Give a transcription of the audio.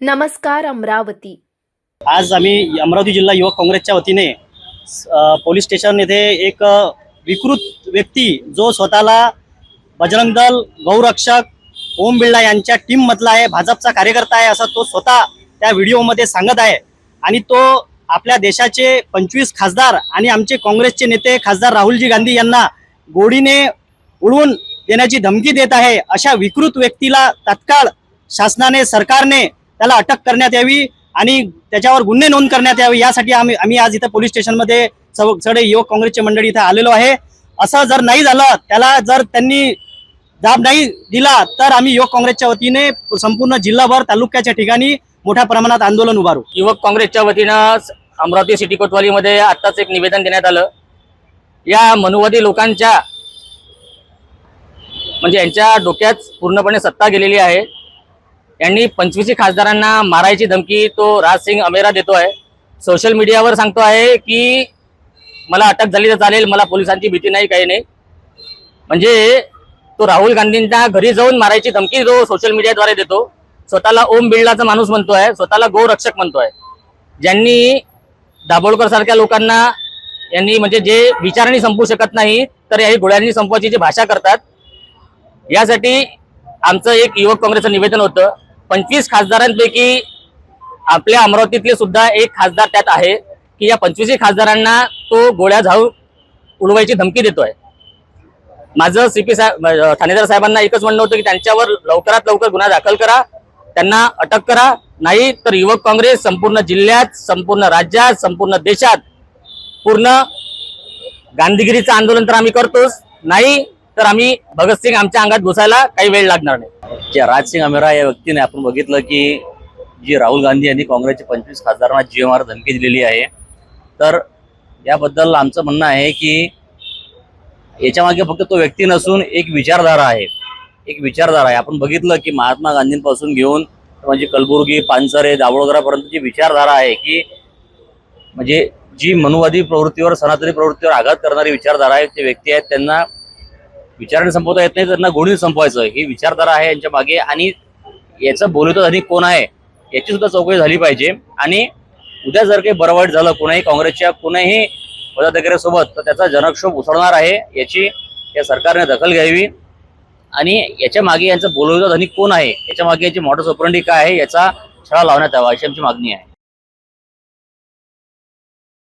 नमस्कार अमरावती। आज आम्ही अमरावती जिल्हा युवक काँग्रेसच्या वतीने पोलीस स्टेशन येथे एक विकृत व्यक्ती जो स्वतःला बजरंग दल, गौरक्षक, ओम बिर्ला यांच्या टीम मधला आहे, भाजपचा कार्यकर्ता आहे असं तो स्वतः त्या व्हिडिओमध्ये सांगत आहे। आणि तो आपल्या देशाचे 25 खासदार आणि आमचे काँग्रेसचे नेते खासदार राहुलजी गांधी यांना गोडीने उडवून देण्याची धमकी देत आहे। अशा विकृत व्यक्तीला तात्काळ शासनाने, सरकारने त्याला अटक करण्यात यावी आणि त्याच्यावर गुन्हे नोंद करण्यात यावे, यासाठी आम्ही आज इथे पोलीस स्टेशनमध्ये सगळे युवक काँग्रेसचे मंडळी इथे आलेलो आहे। असं जर नाही झालं, त्याला जर त्यांनी दाब नाही दिला तर आम्ही युवक काँग्रेसच्या वतीने संपूर्ण जिल्हाभर तालुक्याच्या ठिकाणी मोठ्या प्रमाणात आंदोलन उभारू। युवक काँग्रेसच्या वतीनं अमरावती सिटी कोतवालीमध्ये आताच एक निवेदन देण्यात आलं। या मनुवादी लोकांच्या म्हणजे यांच्या डोक्यात पूर्णपणे सत्ता गेलेली आहे। यांनी 25 खासदारांना मारायची धमकी तो राजसिंग अमेरा देतो आहे। सोशल मीडियावर सांगतो आहे की मला अटक झाली तर चालेल, मला पोलिसांची भीती नाही, काही नाही। म्हणजे तो राहुल गांधींच्या घरी जाऊन मारायची धमकी तो सोशल मीडियाद्वारे देतो। स्वतःला ओम बिर्लाचा माणूस म्हणतोय, स्वतःला गौरक्षक म्हणतोय। ज्यांनी दाभोळकर सारख्या लोकांना यांनी म्हणजे जे विचारांनी संपू शकत नाही तर याही गोळ्यांनी संपवायची जी भाषा करतात, यासाठी आमचं एक युवक काँग्रेसचं निवेदन होतं। 25 खासदारांपैकी आपल्या अमरावतीतले सुद्धा एक खासदार त्यात आहे की या 25 खासदारांना तो गोळ्या झाडून उडवायची धमकी देतोय। माझं सीपी साहेब, ठाणेदार साहेबांना एकच म्हणणं होतं की त्यांच्यावर लवकरात लवकर गुन्हा दाखल करा, त्यांना अटक करा। नाही तर युवक काँग्रेस संपूर्ण जिल्ह्यात, संपूर्ण राज्यात, संपूर्ण देशात पूर्ण गांधीगिरीचं आंदोलन तर आम्ही करतोच, नाही तर आम्ही भगतसिंग आमच्या अंगात घुसायला काही वेळ लागणार नाही। राजसिंग अमेरा या व्यक्तीने आपण बघितलं की जी राहुल गांधी यांनी काँग्रेसचे 25 खासदारांना जीएमआर धमकी दिलेली आहे, तर याबद्दल आमचं म्हणणं आहे की याच्यामागे फक्त तो व्यक्ती नसून एक विचारधारा आहे, एक विचारधारा आहे। आपण बघितलं की महात्मा गांधींपासून घेऊन म्हणजे कलबुर्गी, पानसरे, दाभोळकरांपर्यंतची विचारधारा आहे की म्हणजे जी मनुवादी प्रवृत्तीवर, सनातनी प्रवृत्तीवर आघात करणारी विचारधारा आहे, ते व्यक्ती आहेत, त्यांना विचाराने संपवता येत नाही, त्यांना गोळीने संपवायचं ही विचारधारा आहे यांच्या मागे। आणि याचं बोलतो धनी कोण आहे याची सुद्धा चौकशी झाली पाहिजे। आणि उद्या जर काही बरं वाईट झालं कोणाही काँग्रेसच्या कोणाही पदाधिकाऱ्यासोबत तर त्याचा जनक्षोभ उसळणार आहे, याची या सरकारने दखल घ्यावी। आणि याच्या मागे यांचं बोलवतो धनी कोण आहे, याच्या मागे याची मॉडस ऑपरेंडी काय आहे याचा छडा लावण्यात यावा, अशी आमची मागणी आहे।